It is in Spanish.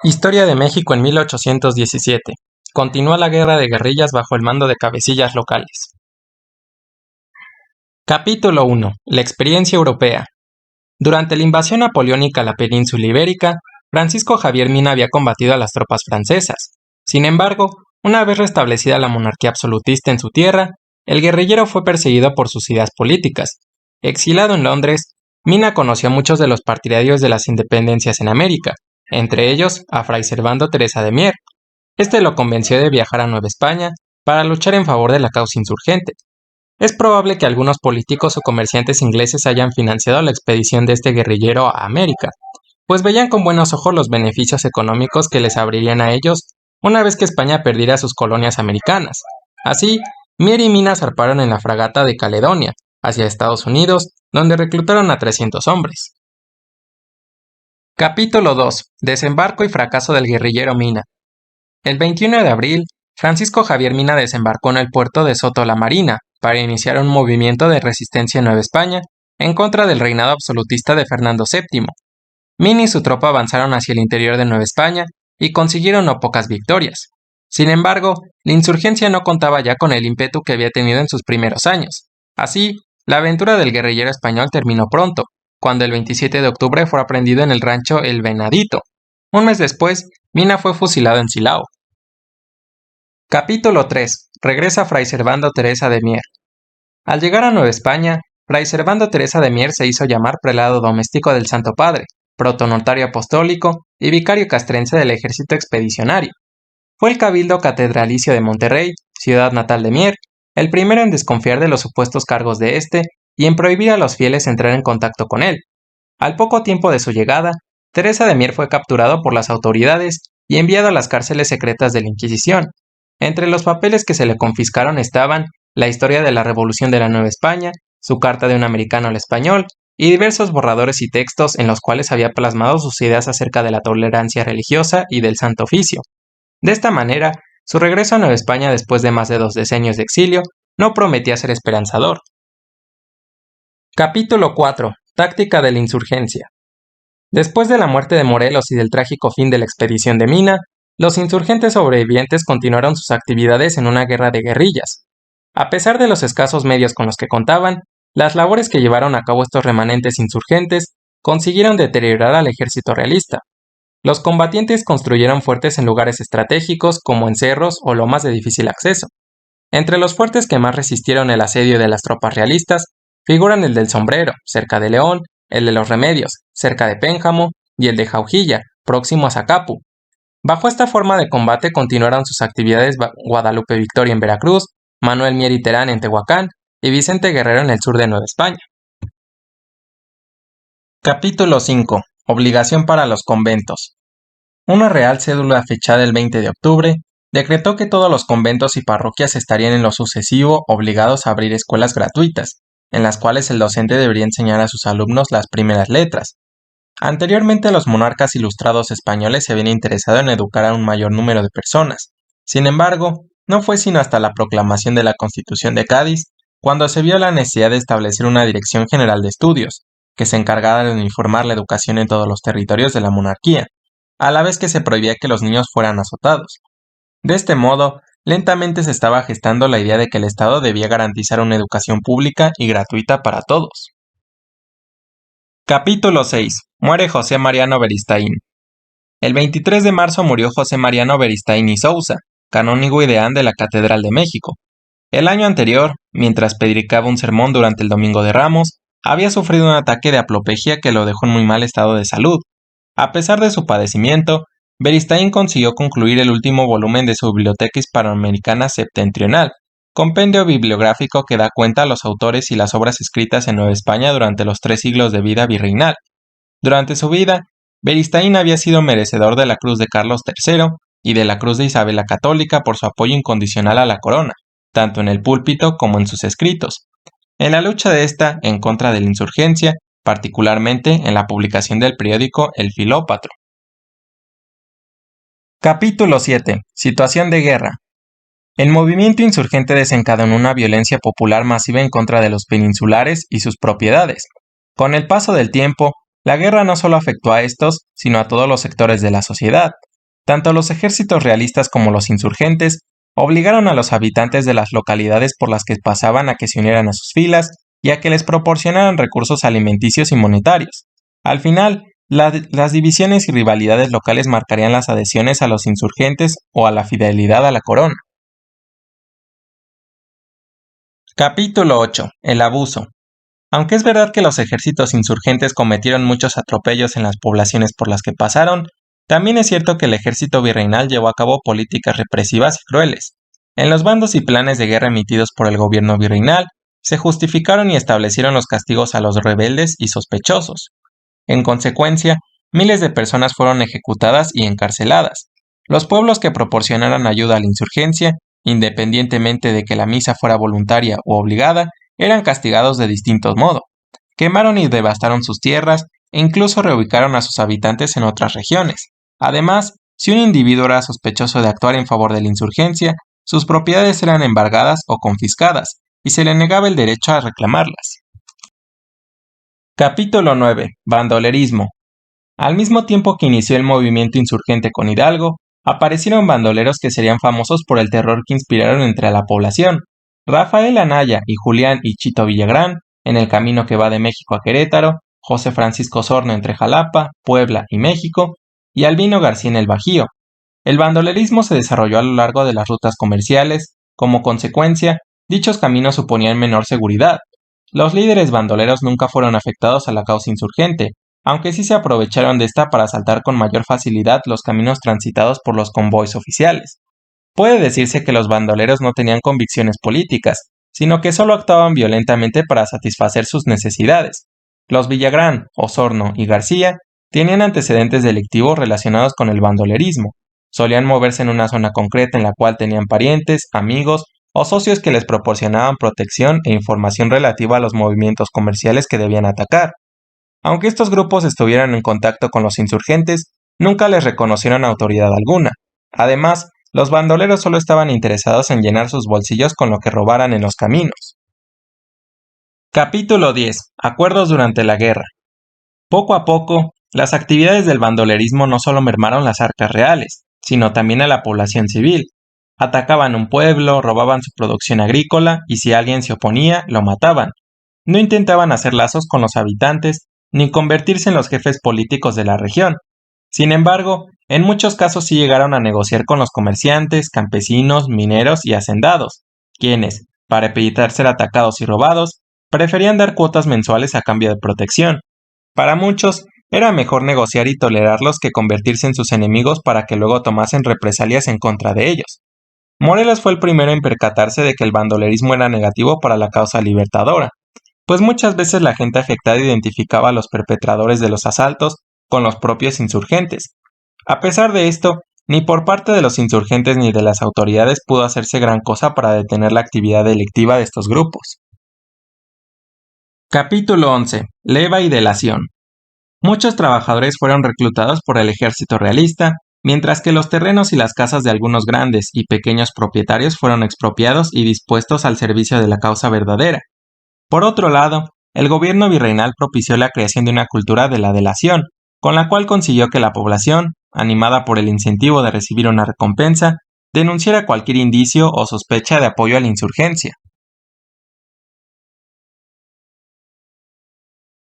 Historia de México en 1817. Continúa la guerra de guerrillas bajo el mando de cabecillas locales. Capítulo 1. La experiencia europea. Durante la invasión napoleónica a la península ibérica, Francisco Javier Mina había combatido a las tropas francesas. Sin embargo, una vez restablecida la monarquía absolutista en su tierra, el guerrillero fue perseguido por sus ideas políticas. Exilado en Londres, Mina conoció a muchos de los partidarios de las independencias en América, entre ellos a Fray Servando Teresa de Mier. Este lo convenció de viajar a Nueva España para luchar en favor de la causa insurgente. Es probable que algunos políticos o comerciantes ingleses hayan financiado la expedición de este guerrillero a América, pues veían con buenos ojos los beneficios económicos que les abrirían a ellos una vez que España perdiera sus colonias americanas. Así, Mier y Mina zarparon en la fragata de Caledonia, hacia Estados Unidos, donde reclutaron a 300 hombres. Capítulo 2. Desembarco y fracaso del guerrillero Mina. El 21 de abril, Francisco Javier Mina desembarcó en el puerto de Soto la Marina para iniciar un movimiento de resistencia en Nueva España en contra del reinado absolutista de Fernando VII. Mina y su tropa avanzaron hacia el interior de Nueva España y consiguieron no pocas victorias. Sin embargo, la insurgencia no contaba ya con el ímpetu que había tenido en sus primeros años. Así, la aventura del guerrillero español terminó pronto, cuando el 27 de octubre fue aprendido en el rancho El Venadito. Un mes después, Mina fue fusilado en Silao. Capítulo 3. Regresa Fray Servando Teresa de Mier. Al llegar a Nueva España, Fray Servando Teresa de Mier se hizo llamar prelado doméstico del Santo Padre, protonotario apostólico y vicario castrense del ejército expedicionario. Fue el cabildo catedralicio de Monterrey, ciudad natal de Mier, el primero en desconfiar de los supuestos cargos de este y en prohibir a los fieles entrar en contacto con él. Al poco tiempo de su llegada, Teresa de Mier fue capturado por las autoridades y enviado a las cárceles secretas de la Inquisición. Entre los papeles que se le confiscaron estaban la historia de la Revolución de la Nueva España, su carta de un americano al español y diversos borradores y textos en los cuales había plasmado sus ideas acerca de la tolerancia religiosa y del Santo Oficio. De esta manera, su regreso a Nueva España después de más de 2 decenios de exilio no prometía ser esperanzador. Capítulo 4. Táctica de la insurgencia. Después de la muerte de Morelos y del trágico fin de la expedición de Mina, los insurgentes sobrevivientes continuaron sus actividades en una guerra de guerrillas. A pesar de los escasos medios con los que contaban, las labores que llevaron a cabo estos remanentes insurgentes consiguieron deteriorar al ejército realista. Los combatientes construyeron fuertes en lugares estratégicos como en cerros o lomas de difícil acceso. Entre los fuertes que más resistieron el asedio de las tropas realistas figuran el del Sombrero, cerca de León, el de los Remedios, cerca de Pénjamo, y el de Jaujilla, próximo a Zacapu. Bajo esta forma de combate continuaron sus actividades Guadalupe Victoria en Veracruz, Manuel Mier y Terán en Tehuacán y Vicente Guerrero en el sur de Nueva España. Capítulo 5. Obligación para los conventos. Una real cédula fechada el 20 de octubre decretó que todos los conventos y parroquias estarían en lo sucesivo obligados a abrir escuelas gratuitas, en las cuales el docente debería enseñar a sus alumnos las primeras letras. Anteriormente los monarcas ilustrados españoles se habían interesado en educar a un mayor número de personas. Sin embargo, no fue sino hasta la proclamación de la Constitución de Cádiz cuando se vio la necesidad de establecer una Dirección General de Estudios, que se encargara de uniformar la educación en todos los territorios de la monarquía, a la vez que se prohibía que los niños fueran azotados. De este modo, lentamente se estaba gestando la idea de que el Estado debía garantizar una educación pública y gratuita para todos. Capítulo 6. Muere José Mariano Beristáin. El 23 de marzo murió José Mariano Beristáin y Sousa, canónigo y deán de la Catedral de México. El año anterior, mientras predicaba un sermón durante el Domingo de Ramos, había sufrido un ataque de apoplejía que lo dejó en muy mal estado de salud. A pesar de su padecimiento, Beristáin consiguió concluir el último volumen de su Biblioteca Hispanoamericana Septentrional, compendio bibliográfico que da cuenta a los autores y las obras escritas en Nueva España durante los 3 siglos de vida virreinal. Durante su vida, Beristáin había sido merecedor de la Cruz de Carlos III y de la Cruz de Isabel la Católica por su apoyo incondicional a la corona, tanto en el púlpito como en sus escritos. En la lucha de esta en contra de la insurgencia, particularmente en la publicación del periódico El Filópatro. Capítulo 7. Situación de guerra. El movimiento insurgente desencadenó una violencia popular masiva en contra de los peninsulares y sus propiedades. Con el paso del tiempo, la guerra no solo afectó a estos, sino a todos los sectores de la sociedad. Tanto los ejércitos realistas como los insurgentes obligaron a los habitantes de las localidades por las que pasaban a que se unieran a sus filas y a que les proporcionaran recursos alimenticios y monetarios. Al final, las divisiones y rivalidades locales marcarían las adhesiones a los insurgentes o a la fidelidad a la corona. Capítulo 8. El abuso. Aunque es verdad que los ejércitos insurgentes cometieron muchos atropellos en las poblaciones por las que pasaron, también es cierto que el ejército virreinal llevó a cabo políticas represivas y crueles. En los bandos y planes de guerra emitidos por el gobierno virreinal, se justificaron y establecieron los castigos a los rebeldes y sospechosos. En consecuencia, miles de personas fueron ejecutadas y encarceladas. Los pueblos que proporcionaran ayuda a la insurgencia, independientemente de que la misa fuera voluntaria o obligada, eran castigados de distintos modos. Quemaron y devastaron sus tierras e incluso reubicaron a sus habitantes en otras regiones. Además, si un individuo era sospechoso de actuar en favor de la insurgencia, sus propiedades eran embargadas o confiscadas, y se le negaba el derecho a reclamarlas. Capítulo 9. Bandolerismo. Al mismo tiempo que inició el movimiento insurgente con Hidalgo, aparecieron bandoleros que serían famosos por el terror que inspiraron entre la población. Rafael Anaya y Julián y Chito Villagrán, en el camino que va de México a Querétaro, José Francisco Osorno entre Jalapa, Puebla y México, y Albino García en el Bajío. El bandolerismo se desarrolló a lo largo de las rutas comerciales. Como consecuencia, dichos caminos suponían menor seguridad. Los líderes bandoleros nunca fueron afectados a la causa insurgente, aunque sí se aprovecharon de esta para asaltar con mayor facilidad los caminos transitados por los convoys oficiales. Puede decirse que los bandoleros no tenían convicciones políticas, sino que solo actuaban violentamente para satisfacer sus necesidades. Los Villagrán, Osorno y García tenían antecedentes delictivos relacionados con el bandolerismo. Solían moverse en una zona concreta en la cual tenían parientes, amigos o socios que les proporcionaban protección e información relativa a los movimientos comerciales que debían atacar. Aunque estos grupos estuvieran en contacto con los insurgentes, nunca les reconocieron autoridad alguna. Además, los bandoleros solo estaban interesados en llenar sus bolsillos con lo que robaran en los caminos. Capítulo 10. Acuerdos durante la guerra. Poco a poco, las actividades del bandolerismo no solo mermaron las arcas reales, sino también a la población civil. Atacaban un pueblo, robaban su producción agrícola y si alguien se oponía, lo mataban. No intentaban hacer lazos con los habitantes ni convertirse en los jefes políticos de la región. Sin embargo, en muchos casos sí llegaron a negociar con los comerciantes, campesinos, mineros y hacendados, quienes, para evitar ser atacados y robados, preferían dar cuotas mensuales a cambio de protección. Para muchos, era mejor negociar y tolerarlos que convertirse en sus enemigos para que luego tomasen represalias en contra de ellos. Morelos fue el primero en percatarse de que el bandolerismo era negativo para la causa libertadora, pues muchas veces la gente afectada identificaba a los perpetradores de los asaltos con los propios insurgentes. A pesar de esto, ni por parte de los insurgentes ni de las autoridades pudo hacerse gran cosa para detener la actividad delictiva de estos grupos. Capítulo 11. Leva y delación. Muchos trabajadores fueron reclutados por el ejército realista, mientras que los terrenos y las casas de algunos grandes y pequeños propietarios fueron expropiados y dispuestos al servicio de la causa verdadera. Por otro lado, el gobierno virreinal propició la creación de una cultura de la delación, con la cual consiguió que la población, animada por el incentivo de recibir una recompensa, denunciara cualquier indicio o sospecha de apoyo a la insurgencia.